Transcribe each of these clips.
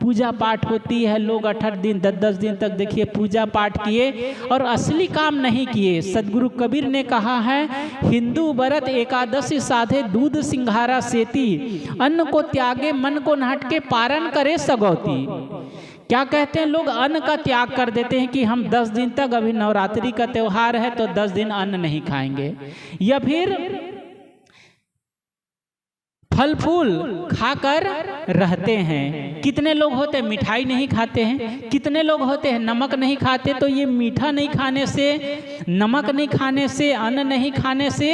पूजा पाठ होती है, लोग 8 दिन 10 दिन तक देखिए पूजा पाठ किए और असली काम नहीं किए। सदगुरु कबीर ने कहा है, हिंदू व्रत एकादशी साधे दूध सिंघारा सेती, अन्न को त्यागे मन को न हटके पारण करे सगौती। क्या कहते हैं लोग, अन्न का त्याग कर देते हैं कि हम 10 दिन तक, अभी नवरात्रि का त्योहार है तो 10 दिन अन्न नहीं खाएंगे, या फिर फल फूल खाकर रहते हैं। कितने लोग होते हैं मिठाई नहीं खाते हैं, कितने लोग होते हैं नमक नहीं खाते। तो ये मीठा नहीं खाने से, नमक नहीं खाने से, अन्न नहीं खाने से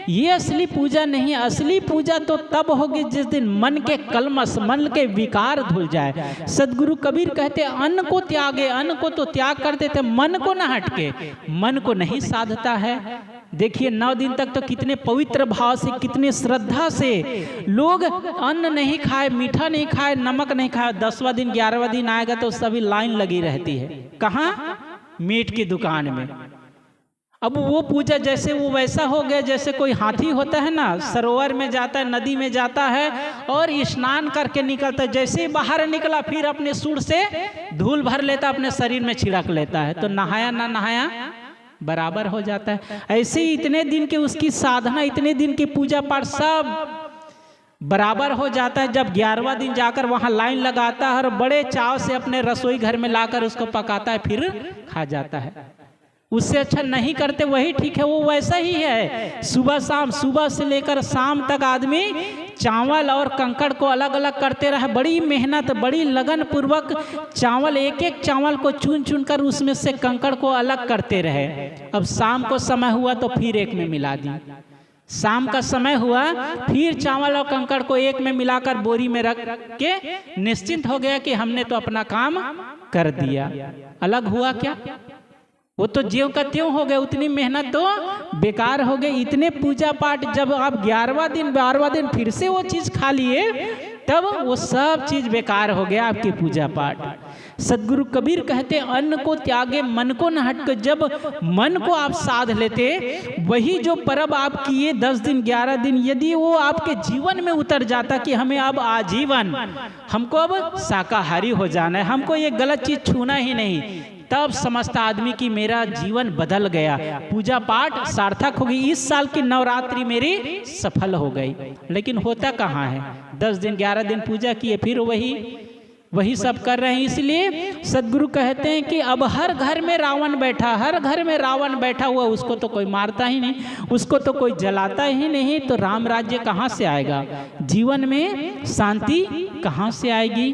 ये असली पूजा नहीं है। असली पूजा तो तब होगी जिस दिन मन के कलमश, मन के विकार धुल जाए। सदगुरु कबीर कहते अन्न को त्यागे, अन्न को तो त्याग कर देते, मन को न हटके, मन को नहीं साधता है। देखिए 9 दिन तक तो कितने पवित्र भाव से, कितने श्रद्धा से लोग अन्न नहीं खाए, मीठा नहीं खाए, नमक नहीं खाए। 10वां दिन 11वां दिन आएगा तो सभी लाइन लगी रहती है, कहाँ? मीट की दुकान में। अब वो पूजा जैसे वो वैसा हो गया जैसे कोई हाथी होता है ना, सरोवर में जाता है, नदी में जाता है और स्नान करके निकलता है, जैसे ही बाहर निकला फिर अपने सूंड से धूल भर लेता, अपने शरीर में छिड़क लेता है, तो नहाया ना नहाया बराबर हो जाता है। ऐसे ही इतने दिन की उसकी साधना, इतने दिन की पूजा पाठ सब बराबर हो जाता है। जब 11वां दिन जाकर वहां लाइन लगाता है और बड़े चाव से अपने रसोई घर में लाकर उसको पकाता है, फिर खा जाता है। उससे अच्छा नहीं करते वही ठीक है। वो वैसा ही है, सुबह शाम, सुबह से लेकर शाम तक आदमी चावल और कंकड़ को अलग अलग करते रहे। बड़ी मेहनत, बड़ी लगन पूर्वक चावल, एक एक चावल को चुन चुन कर उसमें से कंकड़ को अलग करते रहे। अब शाम को समय हुआ तो फिर एक में मिला दी, शाम का समय हुआ फिर चावल और कंकड़ को एक में मिलाकर बोरी में रख के निश्चिंत हो गया कि हमने तो अपना काम कर दिया। अलग हुआ क्या? वो तो ज्यों का त्यों हो गए, उतनी मेहनत तो बेकार हो गई। इतने पूजा पाठ, जब आप 11वां दिन 12वां दिन फिर से वो चीज खा लिए तब वो सब चीज बेकार हो गया आपकी पूजा पाठ। सदगुरु कबीर कहते अन्न को त्यागे मन को न हटके। जब मन को आप साध लेते, वही जो पर्व आप किए 10 दिन 11 दिन, यदि वो आपके जीवन में उतर जाता कि हमें अब आजीवन, हमको अब शाकाहारी हो जाना है, हमको ये गलत चीज छूना ही नहीं, तब समझता आदमी कि मेरा जीवन बदल गया, पूजा पाठ सार्थक हो गई, इस साल की नवरात्रि मेरी सफल हो गई। लेकिन होता कहाँ है? 10 दिन 11 दिन पूजा किए फिर वही सब कर रहे हैं। इसलिए सदगुरु कहते हैं कि अब हर घर में रावण बैठा, हर घर में रावण बैठा हुआ, उसको तो कोई मारता ही नहीं, उसको तो कोई जलाता ही नहीं, तो राम राज्य कहाँ से आएगा? जीवन में शांति कहाँ से आएगी?